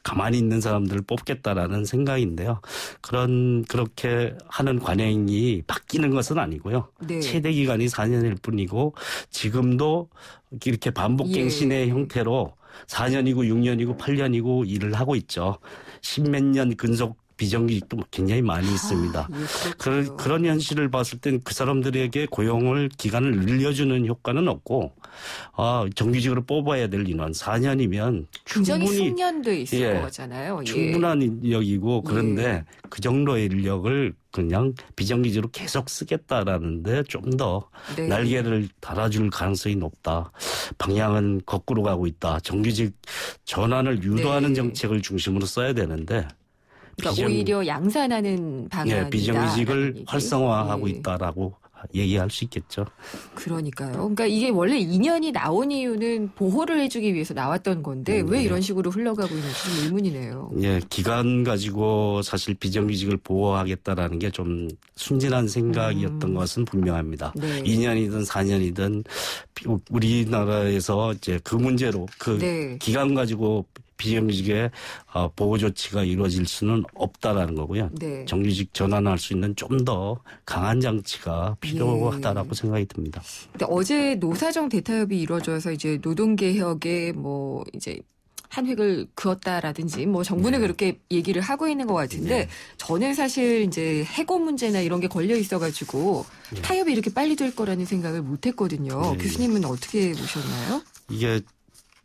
가만히 있는 사람들을 뽑겠다라는 생각인데요. 그렇게 하는 관행이 바뀌는 것은 아니고요. 최대 기간이 4년일 뿐이고 지금도 이렇게 반복갱신의 형태로 4년이고 6년이고 8년이고 일을 하고 있죠. 10몇 년 근속 비정규직도 굉장히 많이 있습니다. 그런 현실을 봤을 땐 그 사람들에게 고용을 기간을 늘려주는 효과는 없고 정규직으로 뽑아야 될 인원 4년이면 충분히 숙련돼 있을 거잖아요. 충분한 인력이고 그런데 그 정도의 인력을 그냥 비정규직으로 계속 쓰겠다라는데 좀 더 날개를 달아줄 가능성이 높다. 방향은 거꾸로 가고 있다. 정규직 전환을 유도하는 정책을 중심으로 써야 되는데 그러니까 오히려 양산하는 방향이다. 비정규직을 활성화하고 있다라고 얘기할 수 있겠죠. 그러니까요. 그러니까 이게 원래 2년이 나온 이유는 보호를 해주기 위해서 나왔던 건데 왜 이런 식으로 흘러가고 있는지 좀 의문이네요. 기간 가지고 사실 비정규직을 보호하겠다라는 게 좀 순진한 생각이었던 것은 분명합니다. 2년이든 4년이든 우리나라에서 이제 그 문제로 기간 가지고 비정규직의 보호 조치가 이루어질 수는 없다라는 거고요. 정규직 전환할 수 있는 좀 더 강한 장치가 필요하다라고 생각이 듭니다. 어제 노사정 대타협이 이루어져서 이제 노동개혁의 이제 한 획을 그었다라든지 뭐 정부는 네. 그렇게 얘기를 하고 있는 것 같은데 네. 저는 사실 이제 해고 문제나 이런 게 걸려 있어가지고 네. 타협이 이렇게 빨리 될 거라는 생각을 못했거든요. 네. 교수님은 어떻게 보셨나요? 이게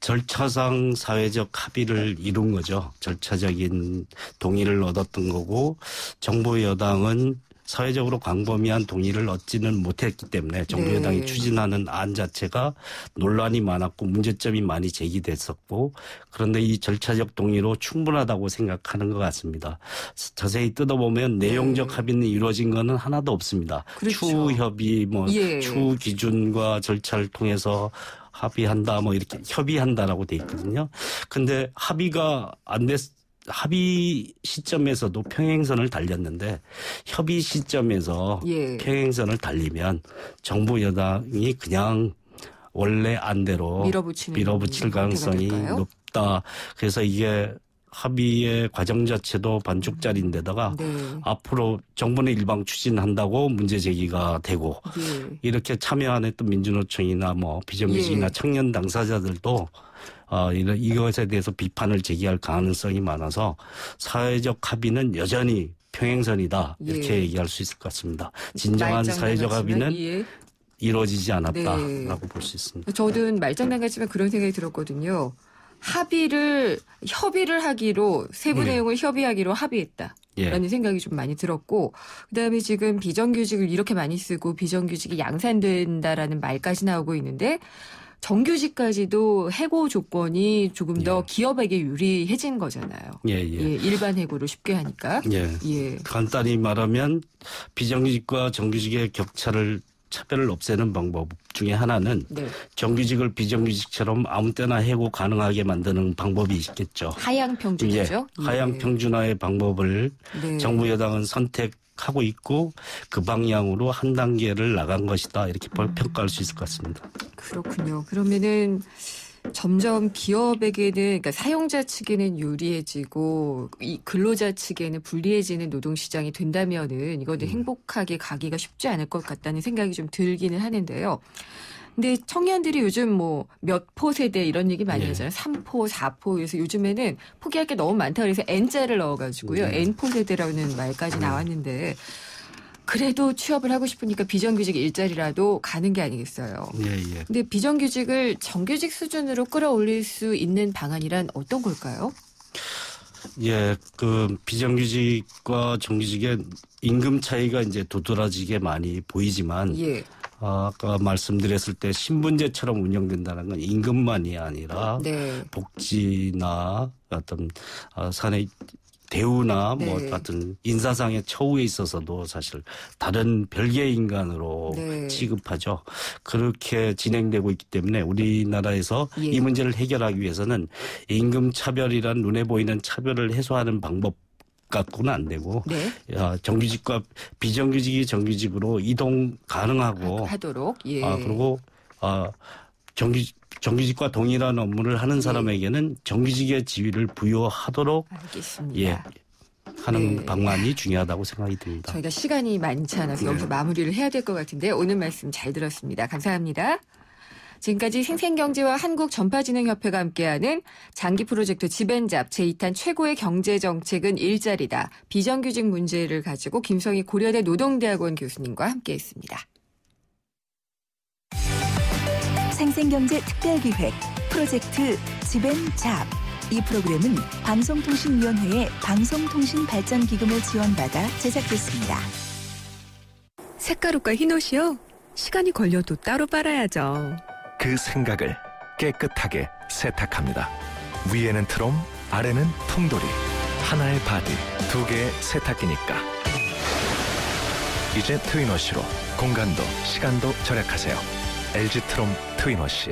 절차상 사회적 합의를 이룬 거죠. 절차적인 동의를 얻었던 거고 정부 여당은 사회적으로 광범위한 동의를 얻지는 못했기 때문에 정부 네. 여당이 추진하는 안 자체가 논란이 많았고 문제점이 많이 제기됐었고 그런데 이 절차적 동의로 충분하다고 생각하는 것 같습니다. 자세히 뜯어보면 내용적 합의는 이루어진 것은 하나도 없습니다. 그렇죠. 추후 협의, 예. 추후 기준과 절차를 통해서 합의한다, 이렇게 협의한다라고 돼 있거든요. 근데 합의가 안 합의 시점에서도 평행선을 달렸는데 협의 시점에서 예. 평행선을 달리면 정부 여당이 그냥 원래 안대로 밀어붙일 가능성이 높다. 그래서 이게 합의의 과정 자체도 반쪽짜리인데다가 앞으로 정부는 일방 추진한다고 문제 제기가 되고 이렇게 참여 안 했던 민주노총이나 비정규직이나 청년 당사자들도 이것에 대해서 비판을 제기할 가능성이 많아서 사회적 합의는 여전히 평행선이다 이렇게 얘기할 수 있을 것 같습니다. 진정한 사회적 합의는 이루어지지 않았다라고 볼 수 있습니다. 저도 말장난 같지만 그런 생각이 들었거든요. 협의를 하기로 세부 내용을 협의하기로 합의했다라는 생각이 좀 많이 들었고 그다음에 지금 비정규직을 이렇게 많이 쓰고 비정규직이 양산된다라는 말까지 나오고 있는데 정규직까지도 해고 조건이 조금 더 기업에게 유리해진 거잖아요. 일반 해고를 쉽게 하니까. 간단히 말하면 비정규직과 정규직의 차별을 없애는 방법 중에 하나는 정규직을 비정규직처럼 아무 때나 해고 가능하게 만드는 방법이 있겠죠. 하향 평준화죠. 하향 평준화의 방법을 정부 여당은 선택하고 있고 그 방향으로 한 단계를 나간 것이다. 이렇게 평가할 수 있을 것 같습니다. 그렇군요. 그러면은 점점 기업에게는 그러니까 사용자 측에는 유리해지고 이 근로자 측에는 불리해지는 노동시장이 된다면은 이거는 행복하게 가기가 쉽지 않을 것 같다는 생각이 좀 들기는 하는데요. 근데 청년들이 요즘 몇 포 세대 이런 얘기 많이 하잖아요. 3포, 4포. 그래서 요즘에는 포기할 게 너무 많다 그래서 N자를 넣어가지고요. N포 세대라는 말까지 나왔는데 그래도 취업을 하고 싶으니까 비정규직 일자리라도 가는 게 아니겠어요. 근데 비정규직을 정규직 수준으로 끌어올릴 수 있는 방안이란 어떤 걸까요? 그 비정규직과 정규직의 임금 차이가 이제 도드라지게 많이 보이지만 아까 말씀드렸을 때 신분제처럼 운영된다는 건 임금만이 아니라 복지나 어떤 사내 대우나 같은 인사상의 처우에 있어서도 사실 다른 별개의 인간으로 취급하죠. 그렇게 진행되고 있기 때문에 우리나라에서 이 문제를 해결하기 위해서는 임금 차별이란 눈에 보이는 차별을 해소하는 방법 갖고는 안 되고 정규직과 비정규직이 정규직으로 이동 가능하고 하도록 그리고 정규직과 동일한 업무를 하는 사람에게는 정규직의 지위를 부여하도록 하는 방안이 중요하다고 생각이 듭니다. 저희가 시간이 많지 않아서 여기서 마무리를 해야 될 것 같은데 오늘 말씀 잘 들었습니다. 감사합니다. 지금까지 생생경제와 한국전파진흥협회가 함께하는 장기 프로젝트 지벤잡 제2탄 최고의 경제정책은 일자리다. 비정규직 문제를 가지고 김성희 고려대 노동대학원 교수님과 함께했습니다. 생생경제 특별기획 프로젝트 지벤잡. 이 프로그램은 방송통신위원회의 방송통신발전기금을 지원받아 제작됐습니다. 색가루과 흰옷이요? 시간이 걸려도 따로 빨아야죠. 그 생각을 깨끗하게 세탁합니다. 위에는 트롬, 아래는 통돌이. 하나의 바디, 두 개의 세탁기니까. 이제 트윈워시로 공간도 시간도 절약하세요. LG 트롬 트윈워시.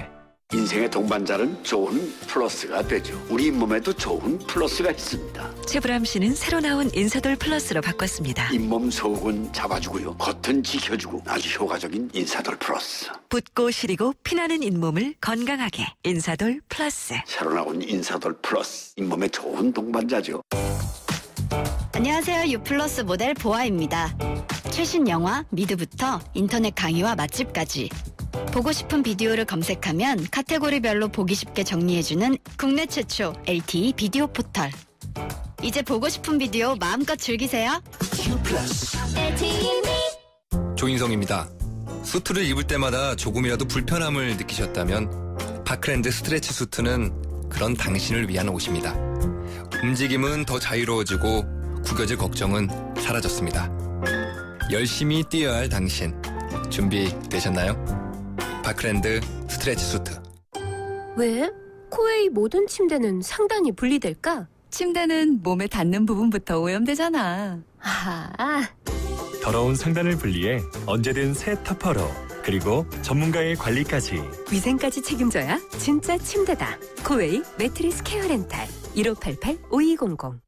인생의 동반자는 좋은 플러스가 되죠. 우리 몸에도 좋은 플러스가 있습니다. 최불암 씨는 새로 나온 인사돌 플러스로 바꿨습니다. 잇몸 속은 잡아주고요. 겉은 지켜주고 아주 효과적인 인사돌 플러스. 붓고 시리고 피나는 잇몸을 건강하게 인사돌 플러스. 새로 나온 인사돌 플러스. 잇몸에 좋은 동반자죠. 안녕하세요. 유플러스 모델 보아입니다. 최신 영화 미드부터 인터넷 강의와 맛집까지 보고 싶은 비디오를 검색하면 카테고리별로 보기 쉽게 정리해주는 국내 최초 LTE 비디오 포털. 이제 보고 싶은 비디오 마음껏 즐기세요. 조인성입니다. 수트를 입을 때마다 조금이라도 불편함을 느끼셨다면 파크랜드 스트레치 수트는 그런 당신을 위한 옷입니다. 움직임은 더 자유로워지고 구겨질 걱정은 사라졌습니다. 열심히 뛰어야 할 당신, 준비되셨나요? 파크랜드 스트레치 수트. 왜? 코웨이 모든 침대는 상단이 분리될까? 침대는 몸에 닿는 부분부터 오염되잖아. 아하. 더러운 상단을 분리해 언제든 새 터퍼로, 그리고 전문가의 관리까지. 위생까지 책임져야 진짜 침대다. 코웨이 매트리스 케어 렌탈 1588-5200.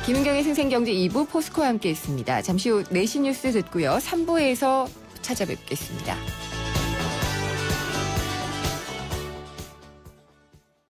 김은경의 생생경제 2부 포스코와 함께 있습니다. 잠시 후 4시 뉴스 듣고요. 3부에서 찾아뵙겠습니다.